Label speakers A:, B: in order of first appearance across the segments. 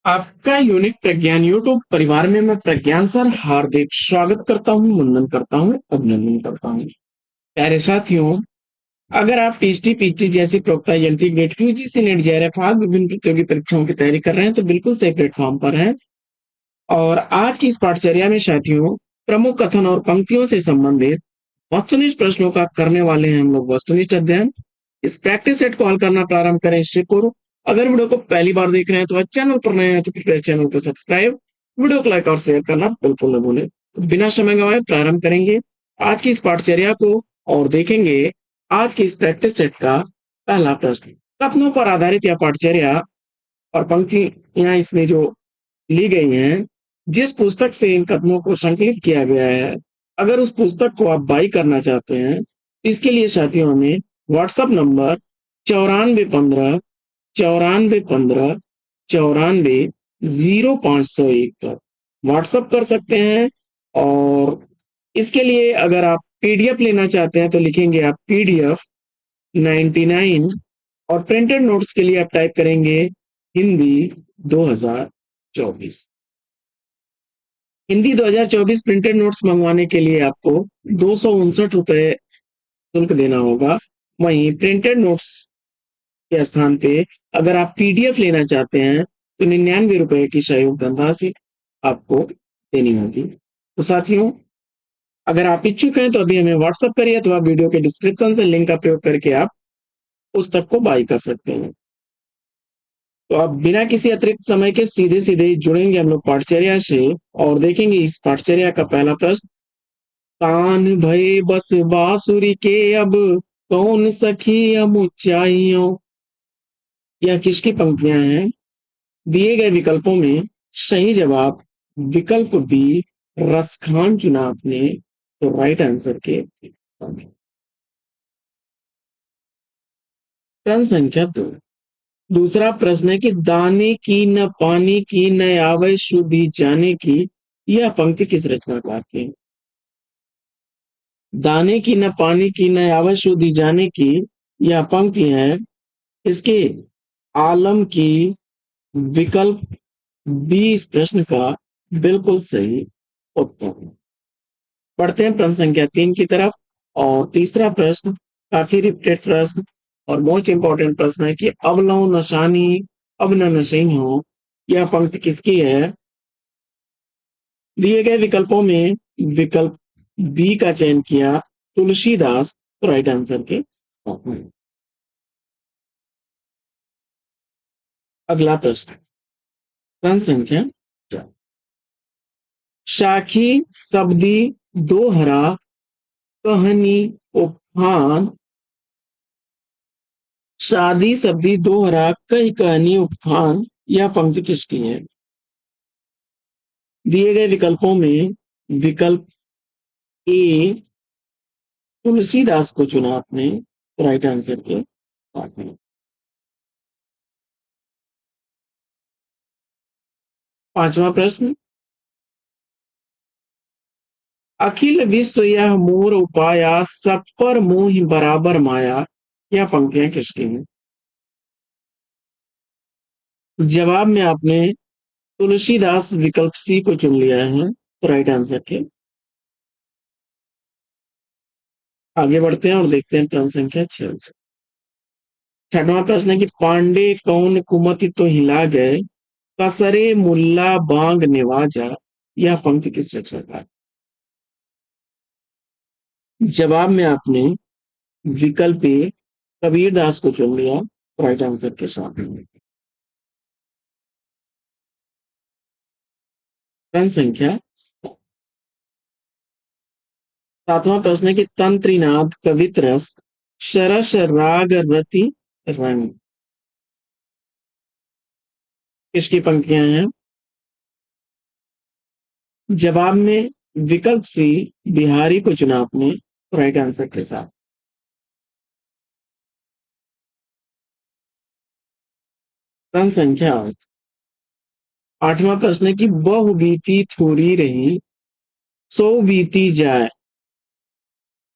A: आपका यूनिक प्रज्ञान यूट्यूब परिवार में मैं प्रज्ञान सर हार्दिक स्वागत करता हूँ, वंदन करता हूँ, अभिनंदन करता हूँ। प्यारे साथियों, अगर आप टीएसटी पीटी जैसी प्रोक्ता LT GATE UGC NET JRF विभिन्न प्रतियोगी परीक्षाओं की तैयारी कर रहे हैं तो बिल्कुल सही प्लेटफॉर्म पर हैं। और आज की इस पाठचर्या में साथियों, प्रमुख कथन और पंक्तियों से संबंधित वस्तुनिष्ठ प्रश्नों का करने वाले हैं हम लोग वस्तुनिष्ठ अध्ययन। इस प्रैक्टिस सेट को हल करना प्रारंभ करें इससे पूर्व अगर वीडियो को पहली बार देख रहे हैं तो चैनल पर नए हैं तो कृपया चैनल को सब्सक्राइब, वीडियो को लाइक और शेयर करना बिल्कुल न भूलें। तो बिना समय गंवाए प्रारंभ करेंगे आज की इस पाठचर्या को और देखेंगे आज की इस प्रैक्टिस सेट का पहला प्रश्न। कथनों पर आधारित यह पाठचर्या और पंक्तियां इसमें जो ली गई हैं, जिस पुस्तक से इन कथनों को संकलित किया गया है, अगर उस पुस्तक को आप बाई करना चाहते हैं, इसके लिए साथियों हमें व्हाट्सएप नंबर 9415 94 0401 पर व्हाट्सएप कर सकते हैं। और इसके लिए अगर आप पीडीएफ लेना चाहते हैं तो लिखेंगे आप पीडीएफ 99 और प्रिंटेड नोट्स के लिए आप टाइप करेंगे हिंदी 2024। हिंदी 2024 प्रिंटेड नोट्स मंगवाने के लिए आपको 259 रुपए शुल्क देना होगा। वहीं प्रिंटेड नोट्स के स्थान पे अगर आप पीडीएफ लेना चाहते हैं तो 99 रुपए की सहयोग धनराशि आपको देनी होगी। तो साथियों, अगर आप इच्छुक हैं तो अभी हमें व्हाट्सएप करिए अथवा वीडियो के डिस्क्रिप्शन से लिंक का प्रयोग करके आप पुस्तक को बाई कर सकते हैं। तो अब बिना किसी अतिरिक्त समय के सीधे सीधे जुड़ेंगे हम लोग पाठचर्या से और देखेंगे इस पाठचर्या का पहला प्रश्न। कान भय बस बांसुरी के अब कौन सखी हम ऊंचाइयों। यह किसकी पंक्तियां हैं? दिए गए विकल्पों में सही जवाब विकल्प बी रसखान चुना आपने, तो राइट आंसर के प्रश्न संख्या 2। दूसरा प्रश्न है कि दाने की न पानी की न आवे शुद्धि जाने की, यह पंक्ति किस रचनाकार की है? दाने की न पानी की न आवे शुद्धि जाने की, यह पंक्ति है इसके आलम की। विकल्प बी इस प्रश्न का बिल्कुल सही उत्तर। पढ़ते हैं प्रश्न संख्या 3 की तरफ। और तीसरा प्रश्न काफी रिपीटेड प्रश्न और मोस्ट इंपॉर्टेंट प्रश्न है कि अब लो नशानी अब न नशें हो, यह पंक्ति किसकी है? दिए गए विकल्पों में विकल्प बी का चयन किया तुलसीदास, तो राइट आंसर के साथ में। अगला प्रश्न प्रश्न संख्या 4। शाखी शब्दी दोहरा कहानी उपहान। शादी शब्दी दोहरा कई कहानी उपहान, यह पंक्ति किसकी है? दिए गए विकल्पों में विकल्प ए तुलसीदास को चुना आपने, राइट आंसर के साथ में। पांचवा प्रश्न। अखिल विश्व यह मोर उपाया सब पर मोह बराबर माया, यह पंक्तियां किसकी हैं? जवाब में आपने तुलसीदास विकल्प सी को चुन लिया है, तो राइट आंसर के। आगे बढ़ते हैं और देखते हैं प्रश्न संख्या 6। छठवां प्रश्न है कि पांडे कौन कुमति तो हिला गए कसरे मुल्ला बांग निवाजा, यह पंक्ति किस रचनाकार? जवाब में आपने विकल्प ए कबीरदास को चुन लिया, राइट आंसर के साथ में। प्रश्न संख्या 7वां प्रश्न है कि तंत्रीनाथ कवित रस सरस राग रति रंग, किसकी पंक्तियां हैं? जवाब में विकल्प सी बिहारी को चुना आपने, राइट आंसर के साथ। प्रश्न संख्या 8वां प्रश्न है कि बहु बीती थोड़ी रही सो बीती जाए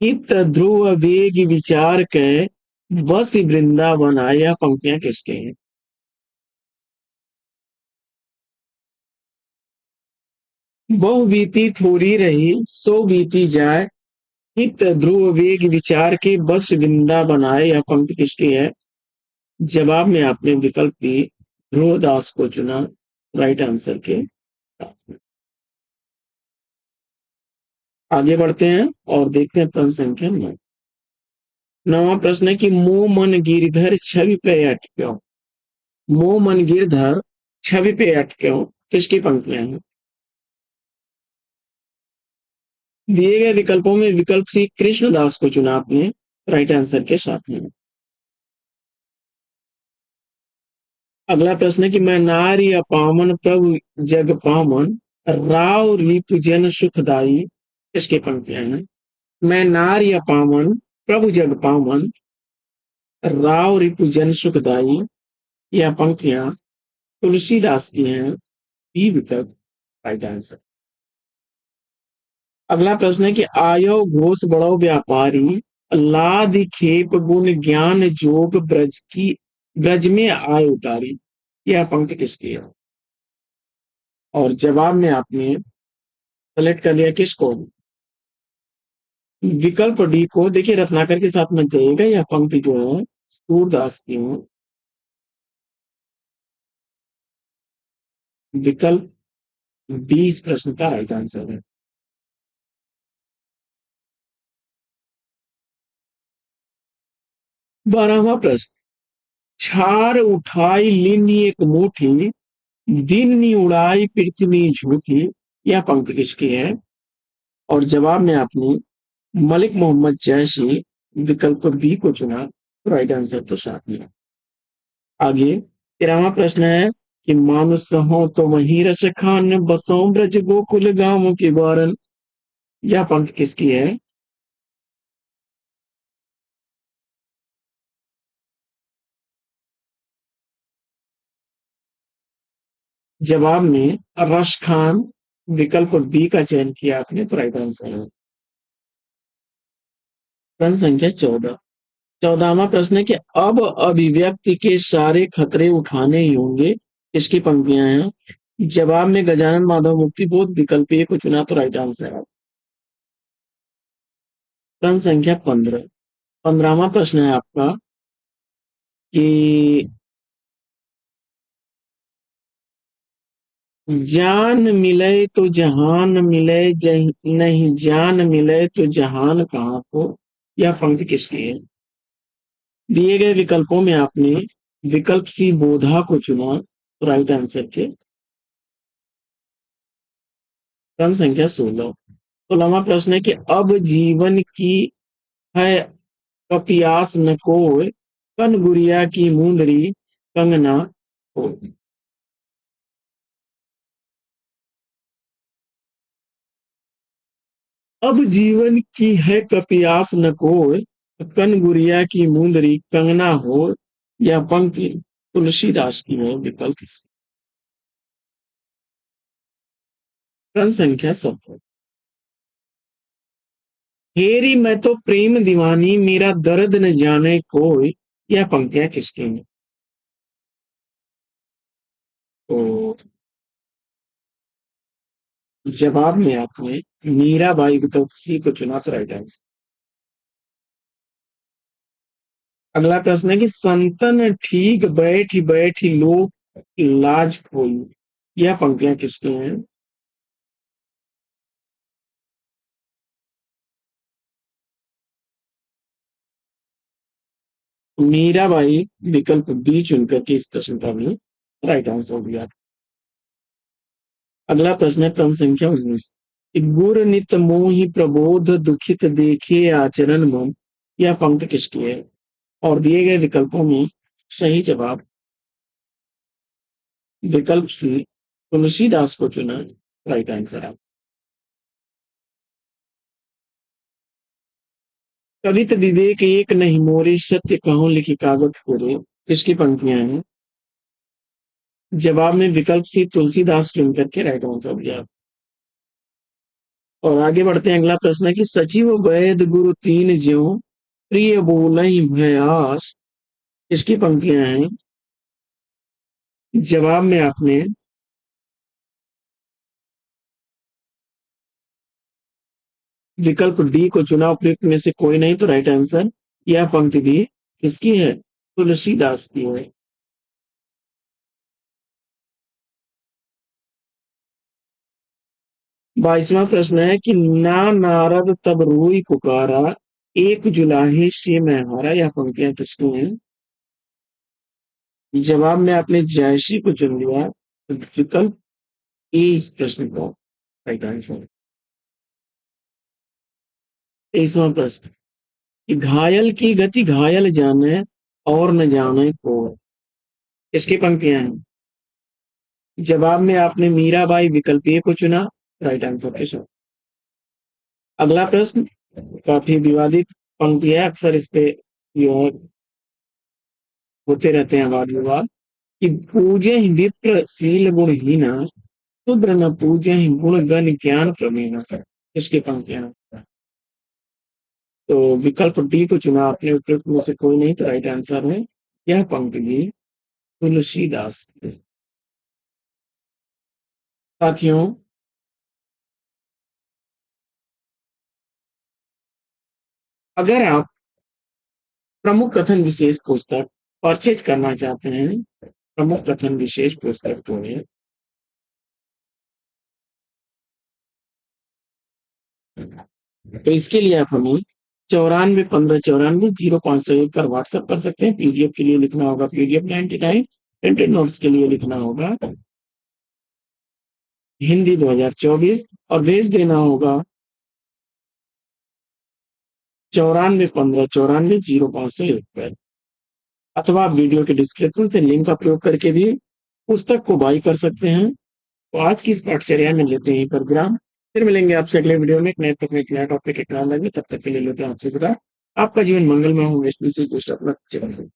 A: इत ध्रुव वेग विचार के वस वृंदावन आया, पंक्तियां किसके हैं? बहु बीती थोड़ी रही सो बीती जाए, हित ध्रुव वेग विचार के बस विंदा बनाए। यह पंक्ति किसकी है? जवाब में आपने विकल्प बी ध्रुवदास को चुना राइट आंसर के साथ। आगे बढ़ते हैं और देखते हैं प्रश्न संख्या 9। नवा प्रश्न है कि मोह मन गिरधर छवि पे अटक्यों। मोह मन गिरधर छवि पे अटक्यों किसकी पंक्तियां हैं? दिए गए विकल्पों में विकल्प सी कृष्णदास को चुना आपने राइट आंसर के साथ में। अगला प्रश्न है कि मैं नारी अपावन प्रभु जग पावन, राव रिपु जन सुखदाई किसकी पंक्तियां हैं? मैं नारी अपावन प्रभु जग पावन, राव रिपु जन सुखदाई। यह पंक्तियां तुलसीदास की हैं। बी विकल्प राइट आंसर। अगला प्रश्न है कि आयो घोष बड़ो व्यापारी, लाद खेप गुण ज्ञान जोग ब्रज की, ब्रज में आय उतारी। यह पंक्ति किसकी है? और जवाब में आपने सेलेक्ट कर लिया किसको? विकल्प डी को। देखिए रत्नाकर के साथ मत जाइएगा, यह पंक्ति जो है सूरदास की है। विकल्प 20 प्रश्न का राइट आंसर है। 12वां प्रश्न, छार उठाई लिन्नी एक मुठी, दिन नी उड़ाई पृथ्वी झूठी। यह पंक्ति किसकी है? और जवाब में आपने मलिक मोहम्मद जैशी विकल्प बी को चुना राइट आंसर के साथ में। आगे 13वां प्रश्न है कि मानुष हो तो वही रस खान, बसों ब्रज गोकुल गांव के ग्वारन। यह पंक्ति किसकी है? जवाब में रश खान विकल्प बी का चयन किया आपने तो राइट आंसर है। प्रश्न संख्या 14। 14वां प्रश्न है कि अब अभिव्यक्ति के सारे खतरे उठाने ही होंगे इसकी पंक्तियां हैं। जवाब में गजानन माधव मुक्ति बोध विकल्प ए को चुना तो राइट आंसर है। प्रश्न संख्या 15। 15वां प्रश्न है आपका कि जान मिले तो जहान मिले, नहीं जान मिले तो जहान कहाँ को। यह पंक्ति किसकी है? दिए गए विकल्पों में आपने विकल्प सी बोधा को चुना राइट आंसर के। प्रश्न संख्या 16। 16वां प्रश्न है कि अब जीवन की है कपियास न कोय, कन गुड़िया की मुंदरी कंगना हो। अब जीवन की है कपियास न कोय, कन गुड़िया की मुंदरी कंगना हो। यह पंक्ति तुलसीदास की है विकल्प। प्रश्न संख्या 17। हेरी मैं तो प्रेम दीवानी, मेरा दर्द न जाने कोई। यह पंक्तियां किसकी हैं? तो जवाब में आपने मीराबाई विकल्प सी को चुना तो राइट आंसर। अगला प्रश्न है कि संतन ठीक बैठ बैठ लोग लाज खोई। यह पंक्तियां किसकी हैं? मीराबाई विकल्प बी चुनकर के इस प्रश्न का भी राइट आंसर दिया। अगला प्रश्न है प्रश्न संख्या 19। गुर नित मोहि प्रबोध दुखित देखे आचरण मम। यह पंक्ति किसकी है? और दिए गए विकल्पों में सही जवाब विकल्प सी तुलसीदास को चुना राइट आंसर है। कवित विवेक एक नहीं मोरे, सत्य कहो लिखी कागज पूरे। किसकी पंक्तियां हैं? जवाब में विकल्प सी तुलसीदास चुन करके राइट आंसर दिया। और आगे बढ़ते हैं। अगला प्रश्न है कि सचिव वैद गुरु तीन ज्यो, प्रिय बोलहि भयास। इसकी पंक्तियां हैं। जवाब में आपने विकल्प डी को चुना, उपयुक्त में से कोई नहीं, तो राइट आंसर यह पंक्ति भी किसकी है? तुलसीदास की है। 22वां प्रश्न है कि ना नारद तब रोई पुकारा, एक जुलाहे से मैं हारा, यह पंक्तियां किसकी हैं? जवाब में आपने जयश्री को चुन लिया, तो विकल्प ए इस प्रश्न का राइट आंसर। 23वां प्रश्न कि घायल की गति घायल जाने और न जाने को, इसकी पंक्तियां हैं। जवाब में आपने मीराबाई विकल्प ए को चुना, राइट आंसर के साथ। अगला प्रश्न काफी विवादित पंक्ति है, अक्सर इस पे जो है होते रहते हैं वाद विवाद कि पूजे विप्र शील गुणहीना, शूद्र न पूजे गुण गण ज्ञान प्रवीण, इसके पंक्तियां। तो विकल्प डी को चुना आपने, उपयुक्त में से कोई नहीं, तो राइट आंसर है यह पंक्ति भी तुलसीदास। साथियों, अगर आप प्रमुख कथन विशेष पुस्तक परचेज करना चाहते हैं, प्रमुख कथन विशेष पुस्तक को है, तो इसके लिए आप हमें 94 15 94 0501 पर व्हाट्सएप कर सकते हैं। पीडीएफ के लिए लिखना होगा PDF 99, प्रिंटेड नोट्स के लिए लिखना होगा हिंदी 2024 और भेज देना होगा 94 15 94 0501 पर। अथवा आप वीडियो के डिस्क्रिप्शन से लिंक का प्रयोग करके भी पुस्तक को बाई कर सकते हैं। तो आज की इस पाठचर्या में लेते हैं यहीं पर विराम। फिर मिलेंगे आपसे अगले वीडियो में एक नए तकनीक, नया टॉपिक, एक नया लगे। तब तक के लिए लेते हैं आपसे विदा। आपका जीवन मंगलमय हो, विष्णु से कुछ अपना जीवन।